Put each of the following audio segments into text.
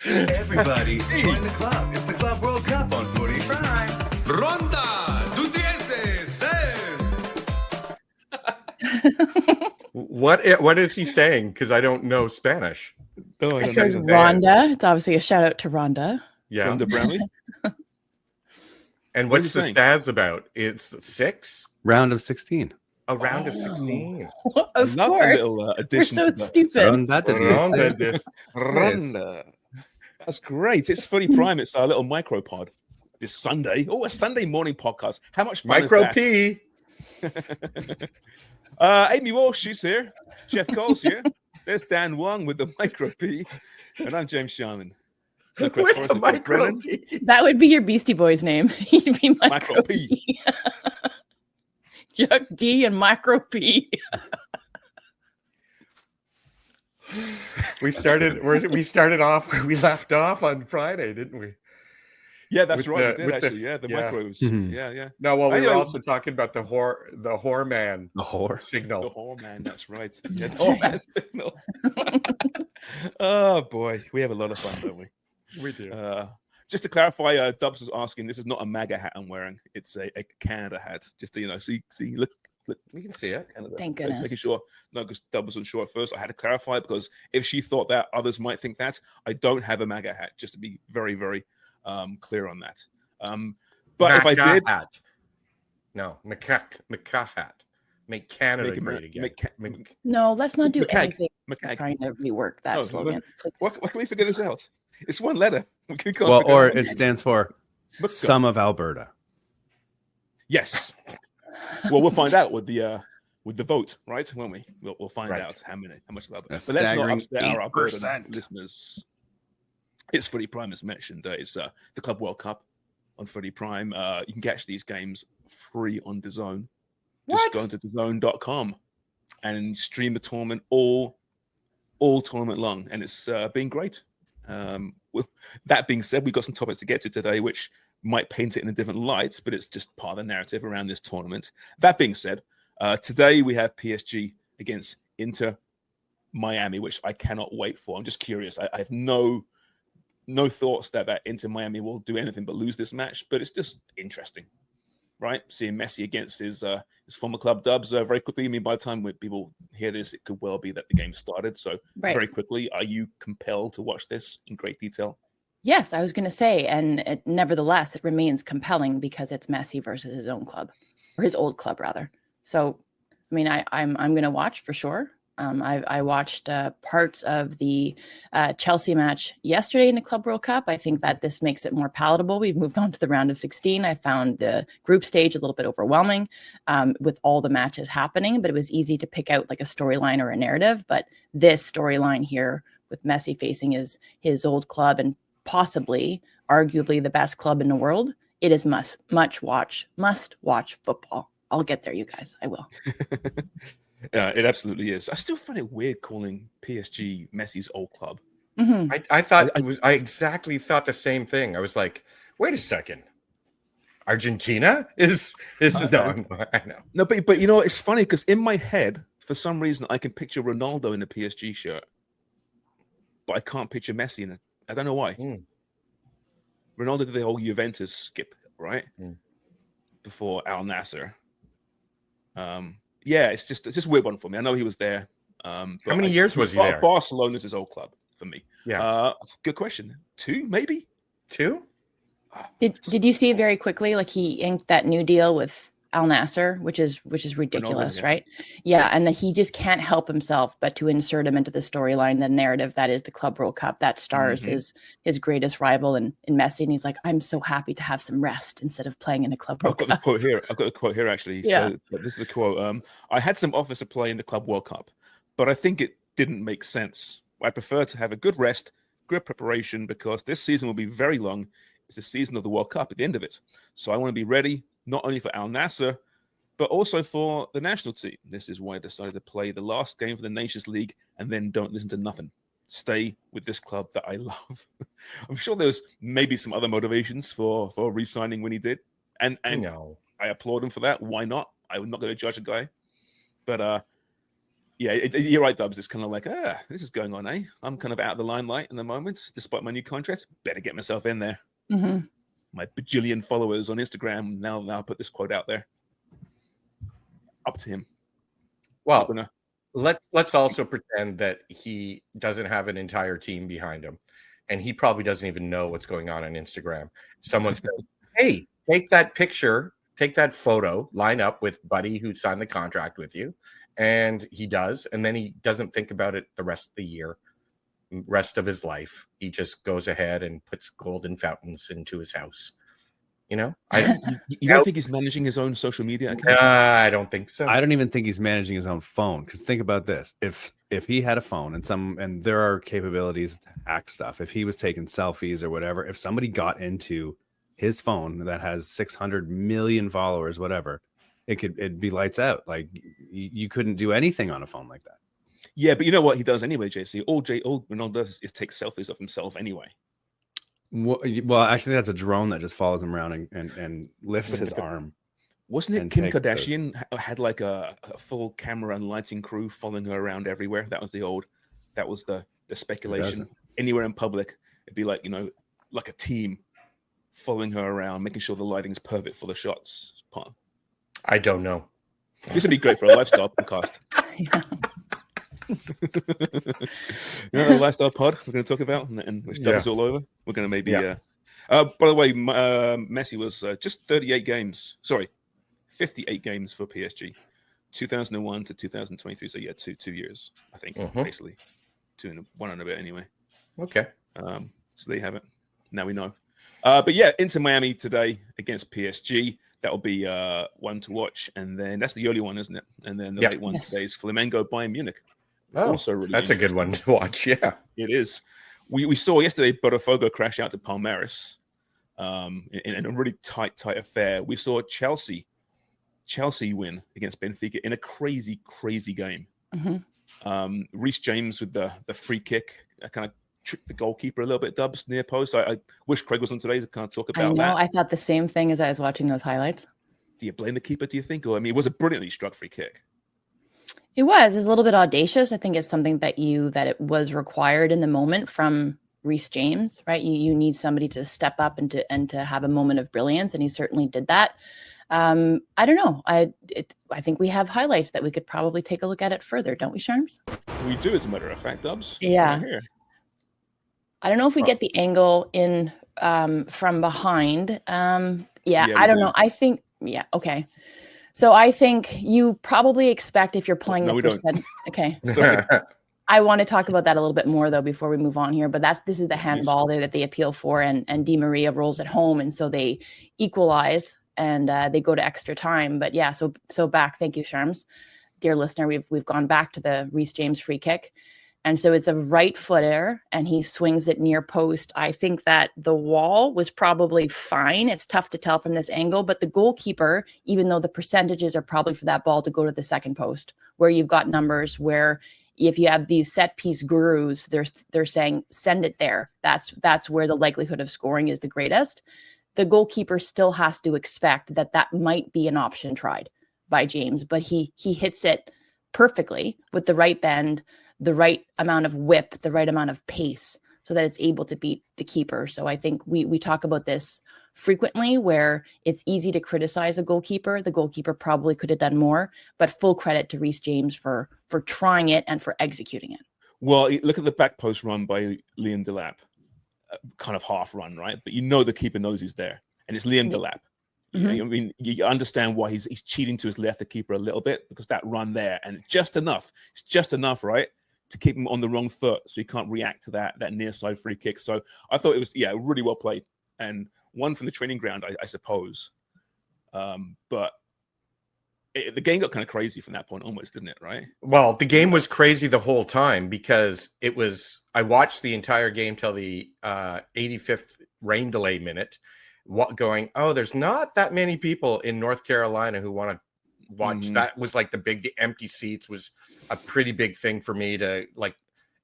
Everybody, join the club. It's the Club World Cup on Footy Prime. Ronda, Dutiense says. What is he saying? Because I don't know Spanish. Oh, It says Rhonda. It's obviously a shout out to Rhonda. Yeah. Ronda Brownlee. And What what's are the you stats about? It's 6? Round of 16. A round of 16. Of Love a course. little We're addition so to the stupid. Ronda de Ronda de- Ronda. That's great. It's Footy Prime. It's our little micropod this Sunday. Oh, a Sunday morning podcast. How much fun Micro is P. that? Amy Walsh, she's here. Jeff Cole's here. There's Dan Wong with the Micro P. And I'm James Sharman. With the Micro Brennan. P. That would be your Beastie Boys name. He'd be Micro P. Chuck D and Micro P. We left off on Friday, didn't we? Yeah, that's With right. the- We did with the- actually. Yeah, the yeah. micros. Mhm. Yeah. No, well, we were Anyway. also talking about the whore man The whore. The signal. whore man, that's right. Yeah, That's the whore right. man signal. Oh boy, we have a lot of fun, don't we? We do. Just to clarify, Dubs was asking. This is not a MAGA hat I'm wearing. It's a Canada hat. Just to see, look, We can see it. Canada. Thank Making goodness. sure. No, because Dub was unsure at first. I had to clarify it because if she thought that, others might think that. I don't have a MAGA hat. Just to be very, very clear on that. But if I Maca did, hat. No, macaque hat. Make Canada Make great Amer- again. make No, let's not do Macaque. anything Macaque. trying to rework that No, slogan. Please. What can we figure this out? It's one letter. We can't Well, figure or out. it stands for But some of Alberta. yes. Well, we'll find out with the vote, right? Won't we? We'll find Right. out how much of Alberta. A But let's not staggering upset our Alberta 8%. listeners. It's Footy Prime, as mentioned. It's the Club World Cup on Footy Prime. You can catch these games free on DAZN. Just go into DAZN.com and stream the tournament all tournament long, and it's been great. With that being said, we've got some topics to get to today, which might paint it in a different light, but it's just part of the narrative around this tournament. That being said, today we have PSG against Inter Miami, which I cannot wait for. I'm just curious. I have no thoughts that Inter Miami will do anything but lose this match, but it's just interesting, right? Seeing Messi against his former club Dubs very quickly. I mean, by the time people hear this, it could well be that the game started. So Right. very quickly, are you compelled to watch this in great detail? Yes, I was going to say, and nevertheless, it remains compelling because it's Messi versus his own club, or his old club rather. So, I mean, I'm going to watch for sure. I watched parts of the Chelsea match yesterday in the Club World Cup. I think that this makes it more palatable. We've moved on to the round of 16. I found the group stage a little bit overwhelming with all the matches happening, but it was easy to pick out like a storyline or a narrative. But this storyline here with Messi facing his old club and possibly, arguably the best club in the world, it is must watch football. I'll get there, you guys. I will. It absolutely is. I still find it weird calling PSG Messi's old club. Mhm. I thought I exactly thought the same thing. I was like, wait a second. Argentina is no, I know. No, but you know, it's funny because in my head, for some reason, I can picture Ronaldo in a PSG shirt, but I can't picture Messi in it. I don't know why. Ronaldo did the whole Juventus skip, right? Before Al Nasser. Yeah, it's just a weird one for me. I know he was there. How many years was he there? Barcelona's his old club for me. Yeah. Good question. 2, maybe? 2? Did you see very quickly, like he inked that new deal with Al Nasser, which is ridiculous, Ronaldo, yeah. right? Yeah, and that he just can't help himself but to insert him into the storyline, the narrative that is the Club World Cup that stars his greatest rival in Messi, and he's like, I'm so happy to have some rest instead of playing in a Club World I've got Cup. the quote here actually. Yeah. So this is the quote. I had some offers to play in the Club World Cup, but I think it didn't make sense. I prefer to have a good rest, good preparation, because this season will be very long. It's the season of the World Cup at the end of it. So I want to be ready, not only for Al Nasser, but also for the national team. This is why I decided to play the last game for the Nations League and then don't listen to nothing. Stay with this club that I love. I'm sure there's maybe some other motivations for re-signing when he did. And No. I applaud him for that. Why not? I'm not going to judge a guy. But You're right, Dubs. It's kind of like, this is going on, eh? I'm kind of out of the limelight in the moment, despite my new contract. Better get myself in there. Mm-hmm. My bajillion followers on Instagram. Now I'll put this quote out there. Up to him. Well, let's also pretend that he doesn't have an entire team behind him, and he probably doesn't even know what's going on Instagram. Someone says, "Hey, take that picture, take that photo, line up with Buddy who signed the contract with you," and he does, and then he doesn't think about it the rest of the year, rest of his life. He just goes ahead and puts golden fountains into his house. You know, you don't think he's managing his own social media account? I don't think so. I don't even think he's managing his own phone. Because think about this: if he had a phone and there are capabilities to hack stuff, if he was taking selfies or whatever, if somebody got into his phone that has 600 million followers, whatever, it'd be lights out. Like you couldn't do anything on a phone like that. Yeah, but you know what he does anyway, JC? All Ronaldo does is take selfies of himself anyway. Well, actually, that's a drone that just follows him around and lifts his arm. Wasn't it Kim Kardashian had like a full camera and lighting crew following her around everywhere? That was the speculation. Anywhere in public, it'd be like, like a team following her around, making sure the lighting's perfect for the shots. I don't know. This would be great for a lifestyle podcast. Yeah. The lifestyle pod we're going to talk about, and which Dubs all over. We're going to maybe. By the way, Messi was just 58 games. Sorry, 58 games for PSG, 2001 to 2023. So 2 years, I think, basically, 1 and a bit anyway. Okay. So there you have it. Now we know. But yeah, into Miami today against PSG. That'll be one to watch, and then that's the early one, isn't it? And then the late one today is Flamengo Bayern Munich. Oh, also really that's a good one to watch. Yeah, it is. We saw yesterday Botafogo crash out to Palmeiras in a really tight affair. We saw Chelsea win against Benfica in a crazy game. Mm-hmm. Reece James with the free kick kind of tricked the goalkeeper a little bit, Dubs, near post. I wish Craig was on today to kind of talk about that. I thought the same thing as I was watching those highlights. Do you blame the keeper, do you think? Or, it was a brilliantly struck free kick. It was. It's a little bit audacious. I think it's something that it was required in the moment from Reece James, right? You need somebody to step up and to have a moment of brilliance, and he certainly did that. I don't know. I think we have highlights that we could probably take a look at it further, don't we, Sharms? We do, as a matter of fact, Dubs. Yeah. Right here. I don't know if we get the angle in from behind. I don't know. I think, okay. So I think you probably expect if you're playing the percent. Okay. Sorry. I want to talk about that a little bit more though before we move on here. But this is the handball there that they appeal for, and Di Maria rolls it home, and so they equalize and they go to extra time. But yeah, so back. Thank you, Sharms, dear listener. We've gone back to the Reece James free kick. And so it's a right footer, and he swings it near post. I think that the wall was probably fine. It's tough to tell from this angle, but the goalkeeper, even though the percentages are probably for that ball to go to the second post, where you've got numbers where if you have these set piece gurus, they're saying send it there. That's where the likelihood of scoring is the greatest. The goalkeeper still has to expect that might be an option tried by James, but he hits it perfectly with the right bend, the right amount of whip, the right amount of pace, so that it's able to beat the keeper. So I think we talk about this frequently, where it's easy to criticize a goalkeeper. The goalkeeper probably could have done more, but full credit to Reece James for trying it and for executing it. Well, look at the back post run by Liam Delap, kind of half run, right? But the keeper knows he's there, and it's Liam Delap. Mm-hmm. You understand why he's cheating to his left, the keeper, a little bit, because that run there, and it's just enough, right, to keep him on the wrong foot, so he can't react to that near side free kick. So I thought it was really well played, and one from the training ground, I suppose. But the game got kind of crazy from that point almost, didn't it? Right? Well, the game was crazy the whole time, because I watched the entire game till the 85th rain delay minute, going, there's not that many people in North Carolina who want to watch. Mm-hmm. That was like the empty seats was a pretty big thing for me to like,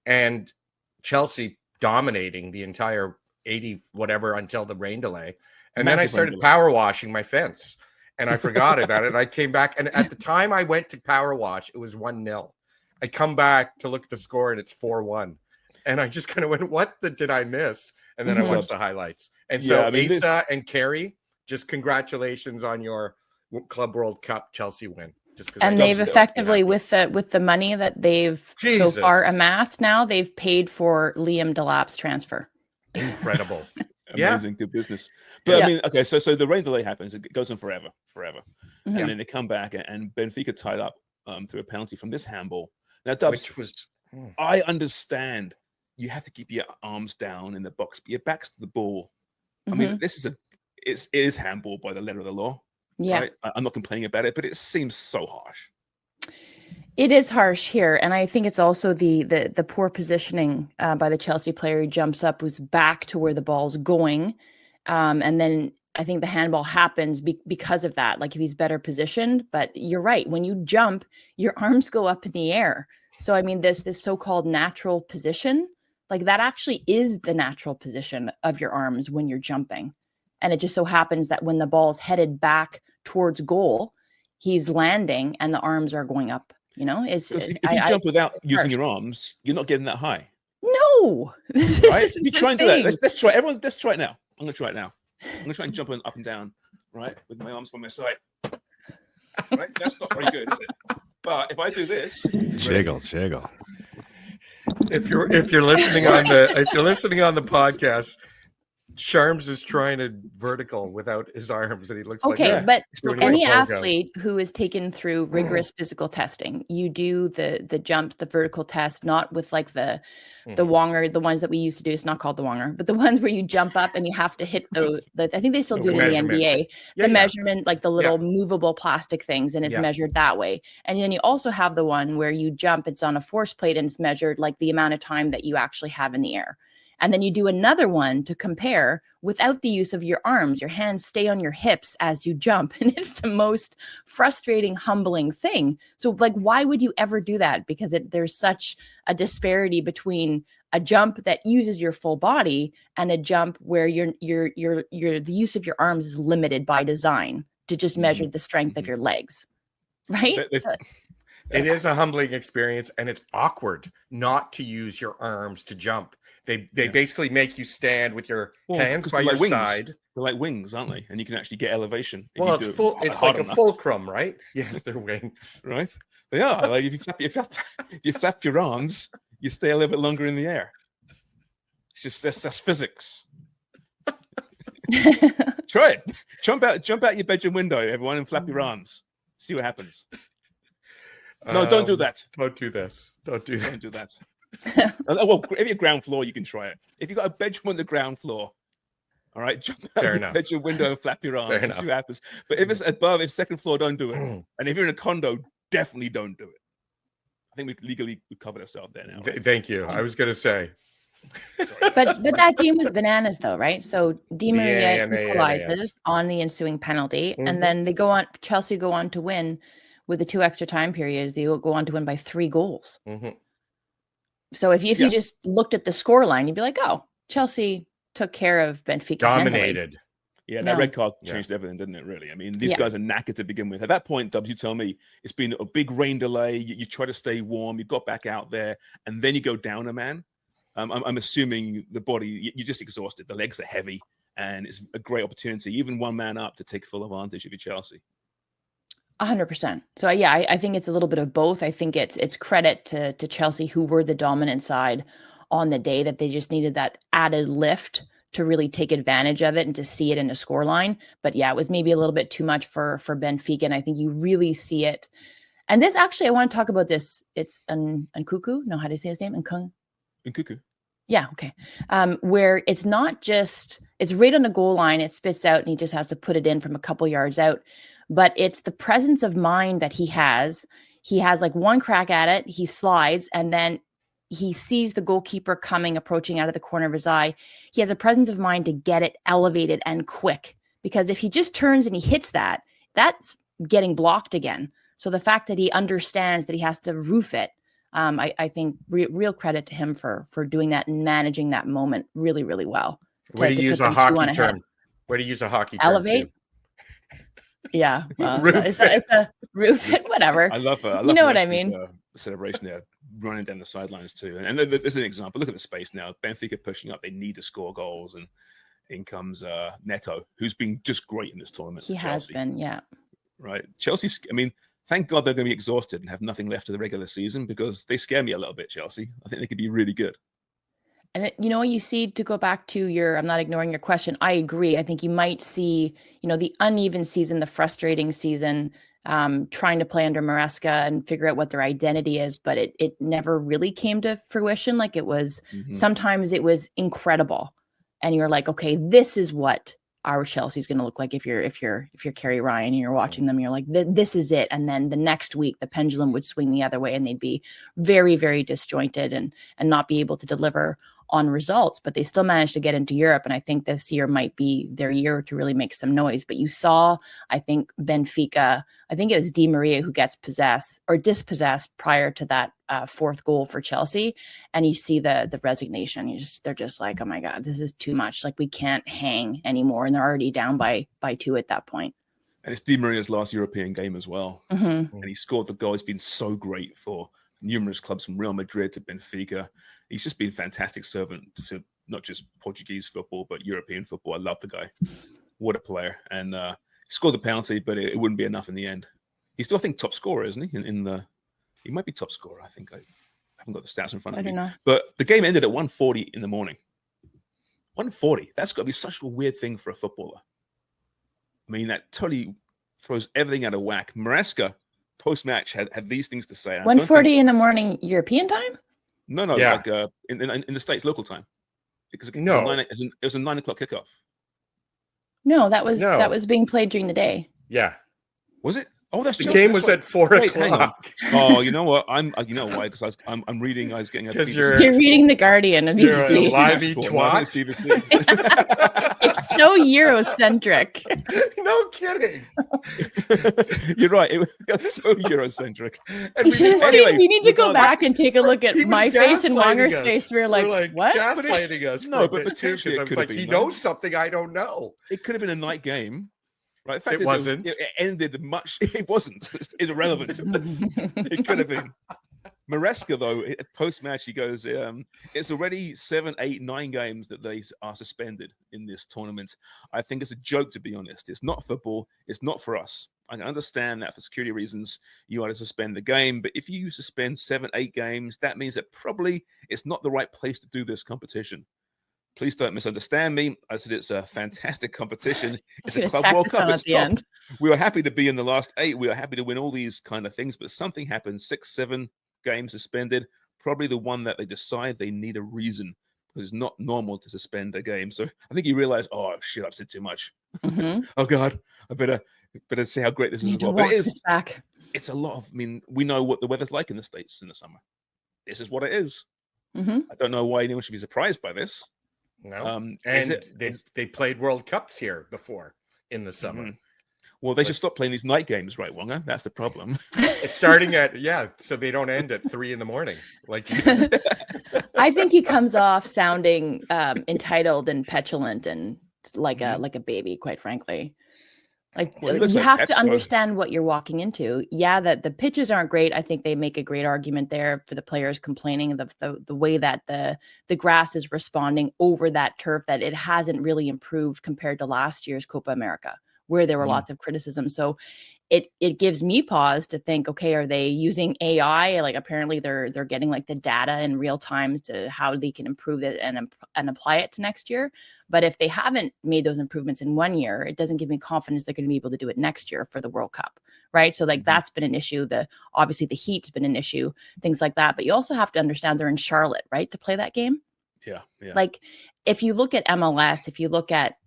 and Chelsea dominating the entire 80 whatever until the rain delay. And then I started power washing my fence, and I forgot about it. I came back, and at the time I went to power wash, it was 1-0. I come back to look at the score and it's 4-1. And I just kind of went, what did I miss? And then I watched the highlights. And so Asa and Carrie, just congratulations on your Club World Cup Chelsea win. And they've effectively, with the money that they've so far amassed now, they've paid for Liam Delap's transfer. Incredible. Amazing, good business. But I mean, okay, so the rain delay happens. It goes on forever. And then they come back and Benfica tied up through a penalty from this handball. Now, Dubs, which was, I understand you have to keep your arms down in the box, but your back's to the ball. I mean, this is it is handball by the letter of the law. Yeah, right? I'm not complaining about it, but it seems so harsh. It is harsh here, and I think it's also the poor positioning by the Chelsea player who jumps up, who's back to where the ball's going, and then I think the handball happens because of that. Like if he's better positioned, but you're right. When you jump, your arms go up in the air. So I mean, this so-called natural position, like that actually is the natural position of your arms when you're jumping, and it just so happens that when the ball's headed back towards goal, he's landing and the arms are going up. You know, if you jump without using your arms, you're not getting that high. No, right? If you try and do that, let's try. Everyone, let's try it now. I'm going to try it now. I'm going to try and jump up and down, right, with my arms by my side. Right, that's not very good, is it? But if I do this, jiggle. If you're listening on the podcast, Sharms is trying to vertical without his arms, and he looks but any athlete who is taken through rigorous physical testing, you do the jumps, the vertical test, not with like the Wonger, the ones that we used to do. It's not called the Wonger, but the ones where you jump up and you have to hit I think they still do it in the NBA. Measurement, like the little movable plastic things, and it's measured that way. And then you also have the one where you jump, it's on a force plate, and it's measured like the amount of time that you actually have in the air. And then you do another one to compare without the use of your arms. Your hands stay on your hips as you jump. And it's the most frustrating, humbling thing. So like, why would you ever do that? Because there's such a disparity between a jump that uses your full body and a jump where the use of your arms is limited by design to just measure the strength of your legs. Right? It is a humbling experience, and it's awkward not to use your arms to jump. They basically make you stand with your hands by your side. They're like wings, aren't they? And you can actually get elevation. Well, it's like a fulcrum, right? Yes, they're wings. Right? They are. Like if you flap your arms, you stay a little bit longer in the air. It's just that's physics. Try it. Jump out your bedroom window, everyone, and flap your arms. See what happens. No, don't do that. Don't do this. Don't do that. Don't do that. Well, if you're ground floor, you can try it. If you've got a bedroom on the ground floor, all right, jump out your bedroom window and flap your arms and see what happens. But if it's above, if second floor, don't do it. And if you're in a condo, definitely don't do it. I think we covered ourselves there now. Right? Thank you. I was going to say. but that game was bananas, though, right? So Di Maria equalizes on the ensuing penalty, and then Chelsea go on to win with the 2 extra time periods. They will go on to win by 3 goals. So if you just looked at the score line, you'd be like, oh, Chelsea took care of Benfica. Dominated. Yeah, that red card changed everything, didn't it, really? I mean, these guys are knackered to begin with. At that point, Dubs, you tell me, it's been a big rain delay. You try to stay warm. You got back out there, and then you go down a man. I'm assuming the body, you're just exhausted. The legs are heavy, and it's a great opportunity, even one man up, to take full advantage of your Chelsea. 100%. So I think it's a little bit of both. I think it's credit to Chelsea, who were the dominant side on the day, that they just needed that added lift to really take advantage of it and to see it in a scoreline. But it was maybe a little bit too much for Benfica, and I think you really see it. And this, actually, I want to talk about this. It's Nkunku. No, how do you say his name? Nkunku. Yeah, okay. Where it's not just, it's right on the goal line, it spits out, and he just has to put it in from a couple yards out. But it's the presence of mind that he has. He has like one crack at it, he slides, and then he sees the goalkeeper approaching out of the corner of his eye. He has a presence of mind to get it elevated and quick, because if he just turns and he hits that, that's getting blocked again. So the fact that he understands that he has to roof it, I think real credit to him for doing that and managing that moment really, really well. Way to use a hockey term. Way to use a hockey term. Elevate. Yeah, well, it's a roof it, whatever. I love you know what I mean. celebration there, running down the sidelines too. And there's an example. Look at the space now. Benfica pushing up. They need to score goals, and in comes Neto, who's been just great in this tournament. He has been, yeah. Right. Chelsea, I mean, thank God they're going to be exhausted and have nothing left of the regular season, because they scare me a little bit, Chelsea. I think they could be really good. And you see, to go back to I'm not ignoring your question. I agree. I think you might see, the uneven season, the frustrating season, trying to play under Maresca and figure out what their identity is, but it never really came to fruition. Like it was, sometimes it was incredible. And you're like, okay, this is what our Chelsea's going to look like if you're Kerry Ryan and you're watching them. You're like, this is it. And then the next week, the pendulum would swing the other way, and they'd be very, very disjointed and not be able to deliver on results. But they still managed to get into Europe, and I think this year might be their year to really make some noise. But you saw, I think, Benfica, I think it was Di Maria who gets dispossessed prior to that fourth goal for Chelsea, and you see the resignation. They're just like, oh my God, this is too much. Like, we can't hang anymore, and they're already down by 2 at that point. And it's Di Maria's last European game as well, Mm-hmm. and he scored the goal. He's been so great for numerous clubs, from Real Madrid to Benfica. He's just been a fantastic servant to not just Portuguese football, but European football. I love the guy. What a player. And he scored the penalty, but it wouldn't be enough in the end. He's still, I think, top scorer, isn't he? He might be top scorer. I think I haven't got the stats in front of me. I don't know. But the game ended at 1:40 in the morning. 1:40. That's got to be such a weird thing for a footballer. I mean, that totally throws everything out of whack. Maresca, post-match, had these things to say. 1:40 in the morning European time? No, Yeah. like in the States, local time. Because it was a 9 o'clock kickoff. No, that was being played during the day. Yeah. Was it? Oh, that's The Chelsea. game That's was right. at 4 Wait, hang on. o'clock. Oh, you know what? You know why? Because I'm reading. I was getting a 'Cause BBC. you're- You're reading the Guardian and You're a BBC. limey Sport, twat. not CBC. It's so Eurocentric. No kidding. You're right. It was so Eurocentric. And You we should have didn't- Anyway, seen. You need to go regardless- back and take a look at He was my face and gaslighting Wonger's us. face. We were like, what? Gaslighting us. No, for a but bit too, 'cause potentially it I was could like, have he been, no? knows something I don't know. It could have been a night game. Right? The fact It is, wasn't. It ended much. It wasn't. It's irrelevant. It could have been. Maresca, though, post-match, he goes, it's already 7, 8, 9 games that they are suspended in this tournament. I think it's a joke, to be honest. It's not football. It's not for us. I can understand that for security reasons, you want to suspend the game. But if you suspend 7, 8 games, that means that probably it's not the right place to do this competition. Please don't misunderstand me. I said it's a fantastic competition. It's a Club World Cup. It's top. We were happy to be in the last 8. We are happy to win all these kind of things. But something happened. 6, 7 games suspended. Probably the one that they decide they need a reason, because it's not normal to suspend a game. So I think he realized, oh shit, I've said too much. Mm-hmm. Oh God, I better see how great this is as well. But Back. it's a lot of. I mean, we know what the weather's like in the States in the summer. This is what it is. Mm-hmm. I don't know why anyone should be surprised by this. No. They played World Cups here before in the summer. Mhm. Well, they should stop playing these night games, right, Wonger? That's the problem. It's starting at so they don't end at 3 in the morning. Like you said. I think he comes off sounding entitled and petulant and like a baby, quite frankly. Like, Well, he looks you like have Pep's to one. understand what you're walking into. Yeah, that the pitches aren't great. I think they make a great argument there for the players complaining the way that the grass is responding over that turf, that it hasn't really improved compared to last year's Copa America, where there were lots of criticism. So it gives me pause to think, okay, are they using AI? Like, apparently they're getting like the data in real time to how they can improve it and apply it to next year. But if they haven't made those improvements in 1 year, it doesn't give me confidence they're going to be able to do it next year for the World Cup, right? So like that's been an issue. Obviously the heat's been an issue, things like that. But you also have to understand they're in Charlotte, right, to play that game. Yeah. Like, if you look at MLS, if you look at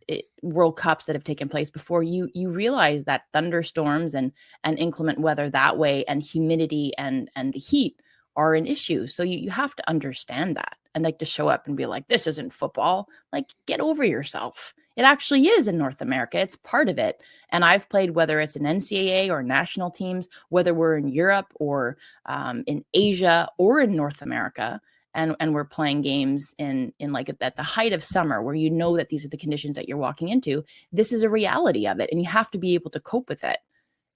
World Cups that have taken place before, you realize that thunderstorms and inclement weather that way, and humidity and the heat are an issue. So you have to understand that, and like to show up and be like, this isn't football. Like, get over yourself. It actually is in North America. It's part of it. And I've played, whether it's an NCAA or national teams, whether we're in Europe or in Asia or in North America. And we're playing games in like at the height of summer, where you know that these are the conditions that you're walking into. This is a reality of it, and you have to be able to cope with it.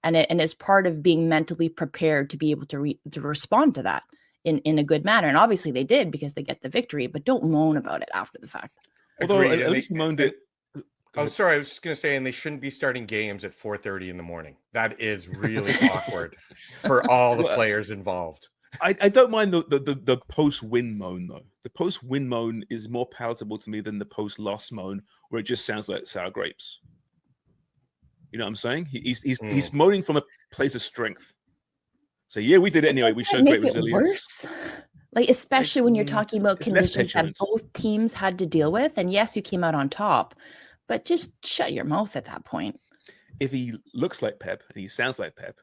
And it's part of being mentally prepared to be able to respond to that in a good manner. And obviously they did because they get the victory, but don't moan about it after the fact. Although Agreed. at least he moaned it. Oh, sorry. I was just going to say, and they shouldn't be starting games at 4:30 in the morning. That is really awkward for all the players involved. I don't mind the post-win moan, though. The post-win moan is more palatable to me than the post-loss moan, where it just sounds like sour grapes. You know what I'm saying? He's moaning from a place of strength. So, yeah, we did it anyway. We showed great resilience. Worse? Like, especially when you're talking about conditions that both teams had to deal with. And yes, you came out on top, but just shut your mouth at that point. If he looks like Pep and he sounds like Pep,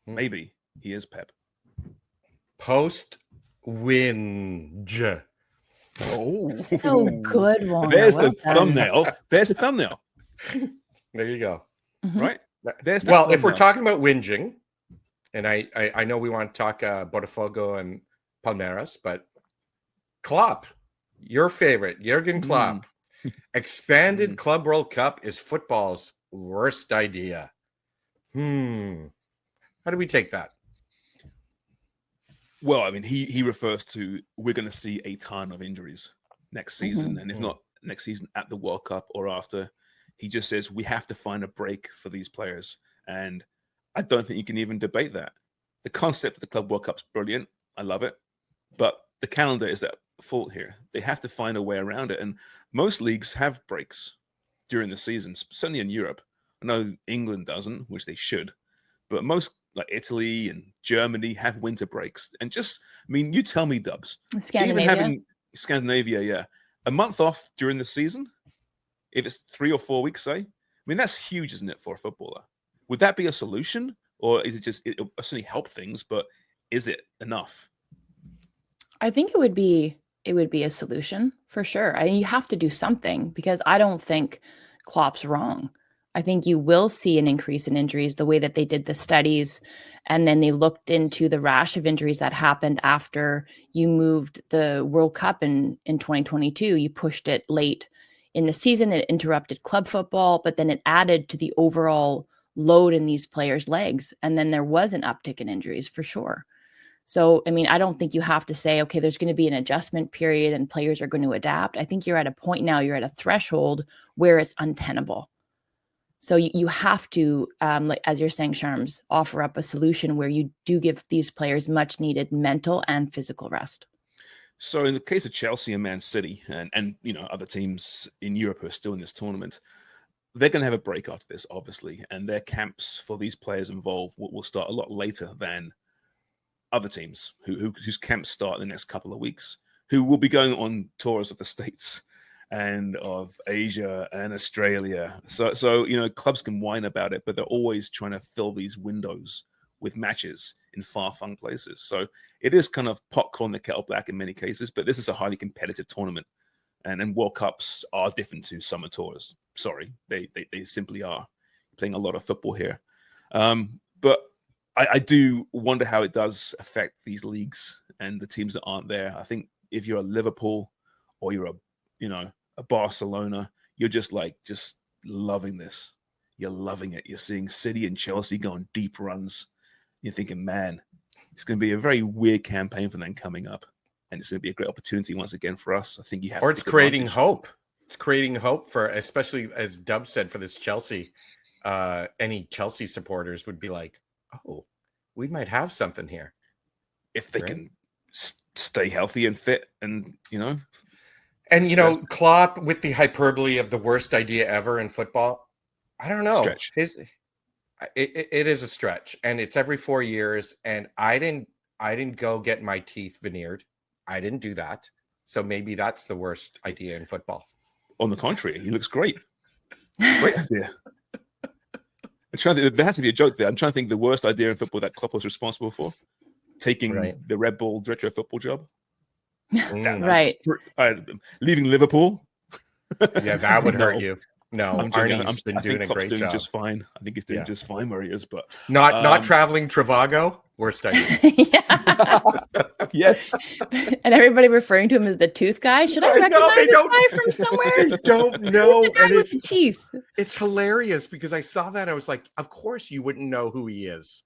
maybe he is Pep. Post-whinge. Oh, so good one. There's the thumbnail. There's the thumbnail. There you go. Mm-hmm. Right? There's well, if we're talking about whinging, and I know we want to talk Botafogo and Palmeiras, but Klopp, your favorite, Jurgen Klopp, expanded Club World Cup is football's worst idea. How do we take that? Well, I mean, he refers to we're going to see a ton of injuries next season, and if not next season at the World Cup or after, he just says we have to find a break for these players, and I don't think you can even debate that. The concept of the Club World Cup's brilliant. I love it. But the calendar is at fault here. They have to find a way around it. And most leagues have breaks during the season, certainly in Europe. I know England doesn't, which they should. But most, like Italy and Germany, have winter breaks. And just, I mean, you tell me, Dubs. Scandinavia. Even having Scandinavia, yeah. A month off during the season, if it's 3 or 4 weeks, say, I mean, that's huge, isn't it, for a footballer? Would that be a solution? Or is it just, it'll certainly help things, but is it enough? I think it would be a solution for sure. I mean, you have to do something because I don't think Klopp's wrong. I think you will see an increase in injuries the way that they did the studies. And then they looked into the rash of injuries that happened after you moved the World Cup in 2022. You pushed it late in the season. It interrupted club football, but then it added to the overall load in these players' legs. And then there was an uptick in injuries for sure. So, I mean, I don't think you have to say, okay, there's going to be an adjustment period and players are going to adapt. I think you're at a point now, you're at a threshold where it's untenable. So you have to, like as you're saying, Sharms, offer up a solution where you do give these players much needed mental and physical rest. So in the case of Chelsea and Man City and you know, other teams in Europe who are still in this tournament, they're going to have a break after this, obviously, and their camps for these players involved will start a lot later than other teams whose camps start in the next couple of weeks, who will be going on tours of the States and of Asia and Australia. So you know, clubs can whine about it, but they're always trying to fill these windows with matches in far-flung places. So it is kind of pot calling the kettle black in many cases, but this is a highly competitive tournament. And World Cups are different to summer tours. Sorry, they simply are. Playing a lot of football here. But I do wonder how it does affect these leagues and the teams that aren't there. I think if you're a Liverpool or you're a Barcelona, you're just loving this. You're loving it. You're seeing City and Chelsea go on deep runs. You're thinking, man, it's going to be a very weird campaign for them coming up. And it's going to be a great opportunity once again for us. I think you have. Or it's creating hope. It's creating hope for, especially as Dub said, for this Chelsea. Any Chelsea supporters would be like, "Oh, we might have something here if they can stay healthy and fit." And Klopp with the hyperbole of the worst idea ever in football. I don't know. Stretch. It is a stretch, and it's every 4 years. And I didn't go get my teeth veneered. I didn't do that. So maybe that's the worst idea in football. On the contrary, he looks great. Great idea. There has to be a joke there. I'm trying to think the worst idea in football that Klopp was responsible for. Taking the Red Bull director of football job. Right. Leaving Liverpool. Yeah, that would hurt you. No, Arnie's been doing a great job. Just fine. I think he's doing just fine where he is, but not traveling Travago. Worst idea. Yeah. Yes. And everybody referring to him as the tooth guy. Should I recognize this guy from somewhere? They don't know. Who's the guy And with the teeth? it's hilarious because I saw that. I was like, of course you wouldn't know who he is.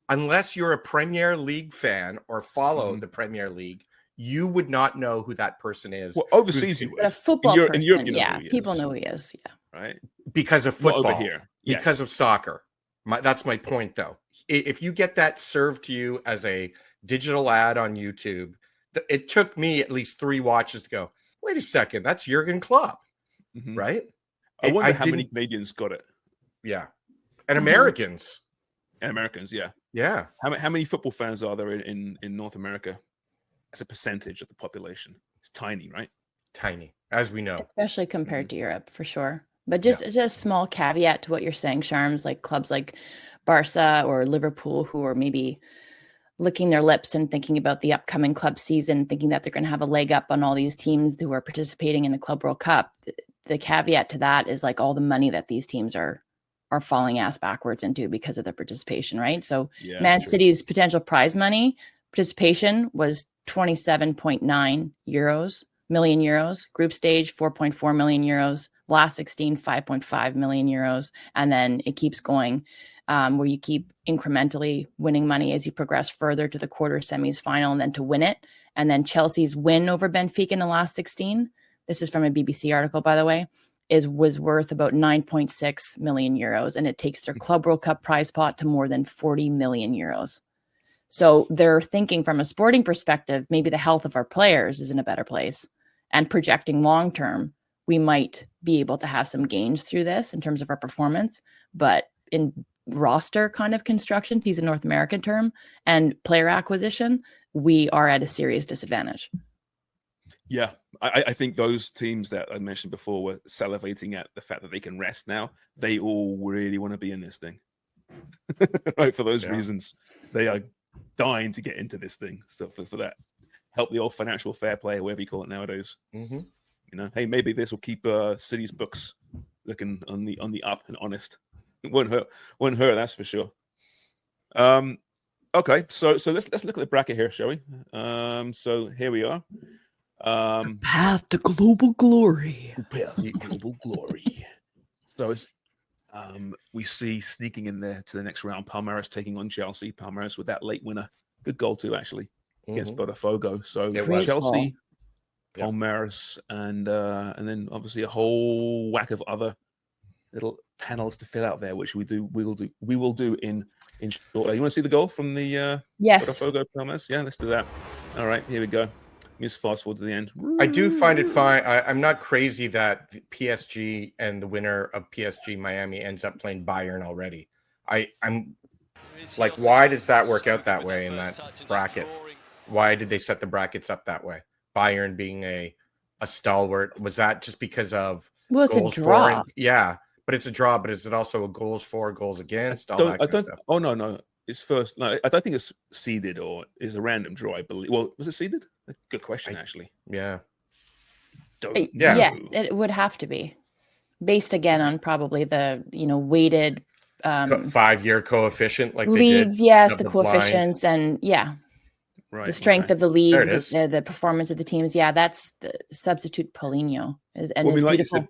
Unless you're a Premier League fan or follow the Premier League, you would not know who that person is. Well, overseas you would. But a football in person, Europe, you know yeah, who he people is. know who he is. Yeah, Right. Because of Not football. over here. Yes. Because of soccer. That's my point, though. If you get that served to you as a digital ad on YouTube, it took me at least 3 watches to go, wait a second, that's Jurgen Klopp, right? I wonder how many Canadians got it. Yeah. And Americans. And Americans, yeah. Yeah. How many football fans are there in North America as a percentage of the population? It's tiny, right? Tiny, as we know. especially compared to Europe, for sure. But just a small caveat to what you're saying, Sharms, like clubs like Barca or Liverpool, who are maybe licking their lips and thinking about the upcoming club season, thinking that they're going to have a leg up on all these teams who are participating in the Club World Cup. The caveat to that is like all the money that these teams are falling ass backwards into because of their participation, right? So Man City's potential prize money participation was 27.9 million euros. Group stage, 4.4 million euros. Last 16, 5.5 million euros. And then it keeps going, where you keep incrementally winning money as you progress further to the quarter, semis, final, and then to win it. And then Chelsea's win over Benfica in the last 16, this is from a BBC article, by the way, was worth about 9.6 million euros. And it takes their Club World Cup prize pot to more than 40 million euros. So they're thinking from a sporting perspective, maybe the health of our players is in a better place, and projecting long-term, we might be able to have some gains through this in terms of our performance, but in roster kind of construction, to use a North American term, and player acquisition, we are at a serious disadvantage. Yeah, I think those teams that I mentioned before were salivating at the fact that they can rest now. They all really want to be in this thing, right? For those reasons, they are dying to get into this thing. So for that, help the old financial fair play, whatever you call it nowadays. You know, hey, maybe this will keep City's books looking on the up and honest. It won't hurt, that's for sure. Okay, so let's look at the bracket here, shall we? So here we are. Path to global glory. Path to global glory. So it's we see sneaking in there to the next round, Palmeiras taking on Chelsea. Palmeiras with that late winner, good goal too, actually, against Botafogo. So Chelsea, Palmeiras, and then obviously a whole whack of other little panels to fill out there, which we will do in short. You want to see the goal from the Botafogo Palmeiras? Yeah, let's do that. All right, here we go. Just fast forward to the end. I do find it fine. I'm not crazy that PSG and the winner of PSG Miami ends up playing Bayern already. I'm like, why does that work out that way in that bracket? Why did they set the brackets up that way? Bayern being a stalwart. Was that just because of it's a draw? But it's a draw. But is it also a goals for, goals against? All that kind of stuff? Oh no. It's first. No, I don't think it's seeded or is a random draw. I believe. Well, was it seeded? Good question, actually. Yeah. Yes, it would have to be based again on probably the weighted 5-year coefficient, like leagues. Yes, the coefficients and right, the strength of the leagues, the performance of the teams. Yeah, that's the substitute Paulinho is beautiful.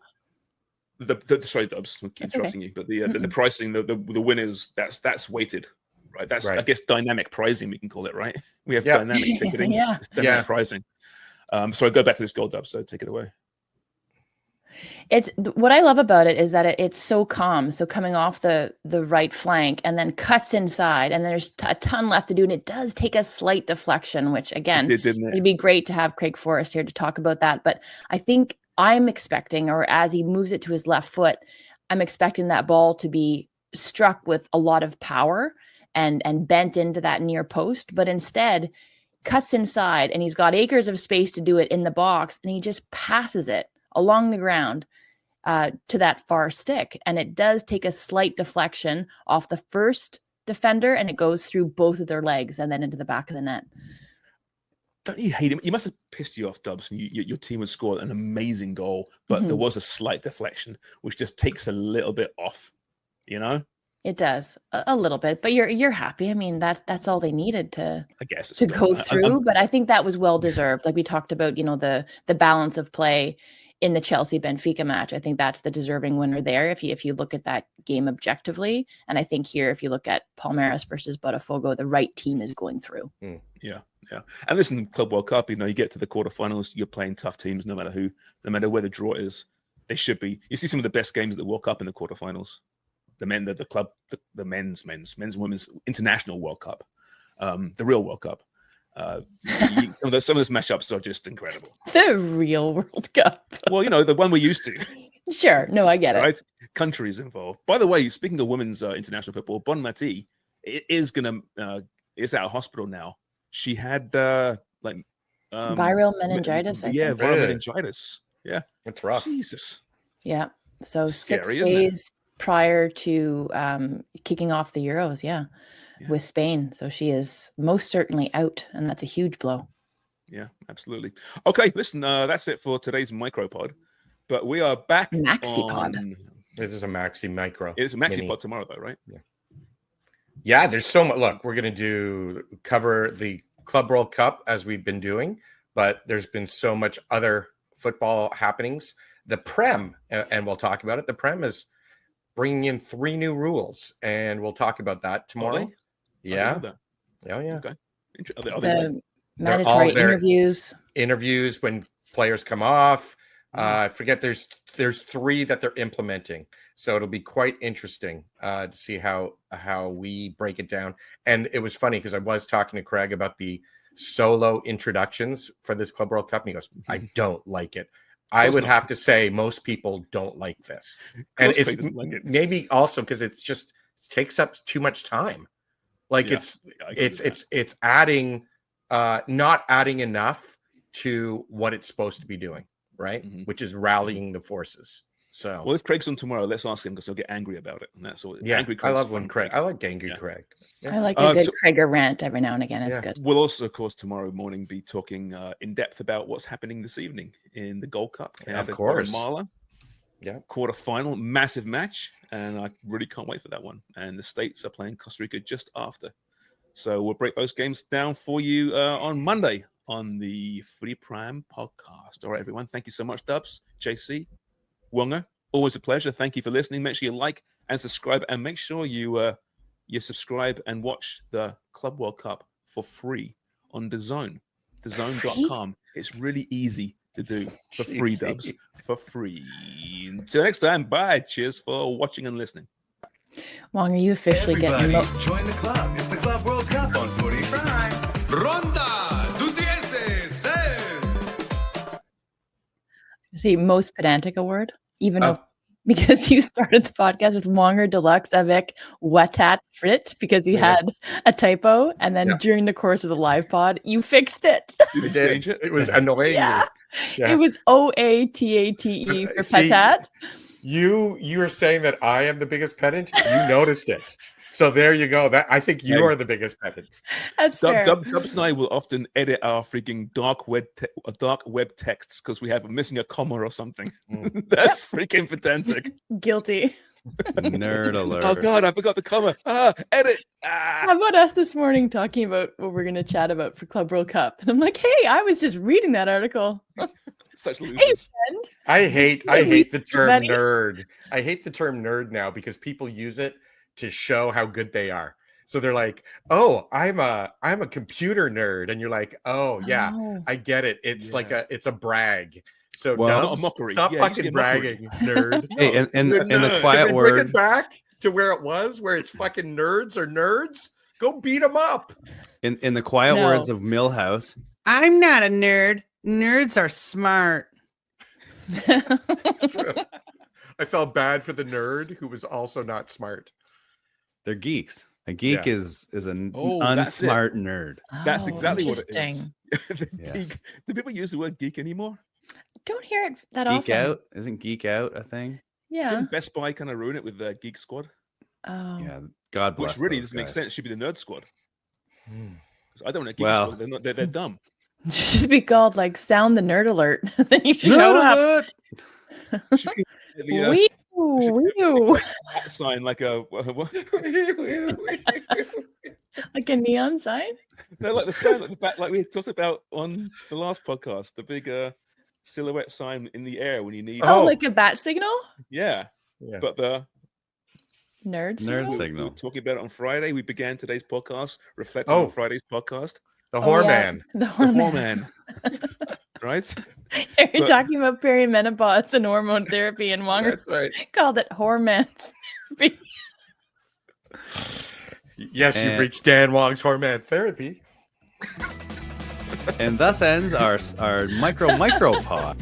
Sorry, Dubs, I keep interrupting you, but the pricing, the winners, that's weighted. Right, that's I guess dynamic pricing, we can call it, right? We have dynamic ticketing, dynamic pricing. So I go back to this goal, Dub. So take it away. It's what I love about it is that it's so calm. So coming off the right flank and then cuts inside, and there's a ton left to do, and it does take a slight deflection, which again, it'd be great to have Craig Forrest here to talk about that. But I think I'm expecting, or as he moves it to his left foot, I'm expecting that ball to be struck with a lot of power and bent into that near post, but instead cuts inside, and he's got acres of space to do it in the box, and he just passes it along the ground to that far stick. And it does take a slight deflection off the first defender, and it goes through both of their legs and then into the back of the net. Don't you hate him? You must have pissed you off, Dubs. Your team had scored an amazing goal, but there was a slight deflection, which just takes a little bit off, It does a little bit, but you're happy. I mean, that's all they needed to I guess to go through. But I think that was well deserved. Like we talked about, the balance of play in the Chelsea Benfica match. I think that's the deserving winner there. If you look at that game objectively, and I think here, if you look at Palmeiras versus Botafogo, the right team is going through. Yeah. And listen, Club World Cup, you get to the quarterfinals, you're playing tough teams, no matter who, no matter where the draw is. They should be. You see some of the best games at the World Cup in the quarterfinals. The men's and women's international World Cup, the real World Cup. Some of those matchups are just incredible. The real World Cup. Well, the one we're used to. Sure. No, I get it. Right? Countries involved. By the way, speaking of women's international football, Bon Mati is out of hospital now. She had viral meningitis. Viral meningitis. Yeah, it's rough. Jesus. Yeah. So Scary, 6 days prior to kicking off the Euros, with Spain. So she is most certainly out, and that's a huge blow. Yeah, absolutely. Okay, listen, that's it for today's micropod. But we are back Maxi-pod. This is a maxi micro. It's a maxi-pod tomorrow, though, right? Yeah, there's so much. Look, we're going to cover the Club World Cup as we've been doing, but there's been so much other football happenings. The Prem, and we'll talk about it. The Prem is bringing in 3 new rules, and we'll talk about that tomorrow. Oh, yeah. Okay. The mandatory interviews when players come off. I forget. There's 3 that they're implementing, so it'll be quite interesting to see how we break it down. And it was funny because I was talking to Craig about the solo introductions for this Club World Cup, and he goes, "I don't like it." I would have to say most people don't like this, and it's maybe also because it takes up too much time. Like it's adding, not adding enough to what it's supposed to be doing, right? Mm-hmm. Which is rallying the forces. So, well, if Craig's on tomorrow, let's ask him because he'll get angry about it, and that's all. Yeah, angry I love when Craig. I like angry Craig. Yeah. I like a good Craiger rant every now and again. It's good. We'll also, of course, tomorrow morning be talking in depth about what's happening this evening in the Gold Cup. Of course. Guatemala. Yeah. Quarterfinal, massive match. And I really can't wait for that one. And the States are playing Costa Rica just after. So we'll break those games down for you on Monday on the Footy Prime podcast. All right, everyone. Thank you so much, Dubs, JC, Wonger. Always a pleasure. Thank you for listening. Make sure you like and subscribe. And make sure you subscribe and watch the Club World Cup for free on DAZN. DAZN.com. It's really easy to do for free, Dubs. For free. Until next time, bye. Cheers for watching and listening. Wong, are you officially getting join the club. It's the Club World Cup on Footy Prime. Ronda Dutienses. See, most pedantic award, even though because you started the podcast with Wonger Deluxe avec Watat Frit because you had a typo, and then during the course of the live pod, you fixed it. You did. It was annoying. Yeah. It was OATATE for patat. You were saying that I am the biggest pedant. You noticed it. So there you go. That I think you are the biggest pedant. That's fair. Dubs and I will often edit our freaking dark web texts because we have missing a comma or something. That's freaking pedantic. Guilty. Nerd alert. Oh God, I forgot the comma. Edit. How about us this morning talking about what we're going to chat about for Club World Cup? And I'm like, hey, I was just reading that article. Such losers. Hey, I hate the term nerd. I hate the term nerd now because people use it to show how good they are. So they're like, "Oh, I'm a computer nerd," and you're like, "Oh yeah, I get it. It's like it's a brag." So a mockery. Stop fucking bragging, nerd. Hey, in the quiet word, bring it back to where it was, where it's fucking nerds are nerds. Go beat them up. In the quiet words of Millhouse, I'm not a nerd. Nerds are smart. I felt bad for the nerd who was also not smart. They're geeks. A geek is an unsmart nerd. That's exactly what it is. Geek. Do people use the word geek anymore? Don't hear it that geek often. Geek out? Isn't geek out a thing? Yeah. Didn't Best Buy kind of ruin it with the Geek Squad? Oh. Yeah. God bless. Which really doesn't make sense. It should be the Nerd Squad. I don't want a Geek Squad. They're dumb. It should just be called like Sound the Nerd Alert. Then you should show up. We Ooh, That sign like a what? like a neon sign. No, like the sign at the back, like we talked about on the last podcast, the big silhouette sign in the air when you need. Oh, like a bat signal. Yeah. But the nerd signal. We were talking about it on Friday. We began today's podcast reflecting on Friday's podcast. The Whoreman. The Whoreman. Right? You're talking about perimenopause and hormone therapy, and Wong That's right. called it Whoreman therapy. Yes, you've reached Dan Wong's Whoreman therapy. And thus ends our micro pod.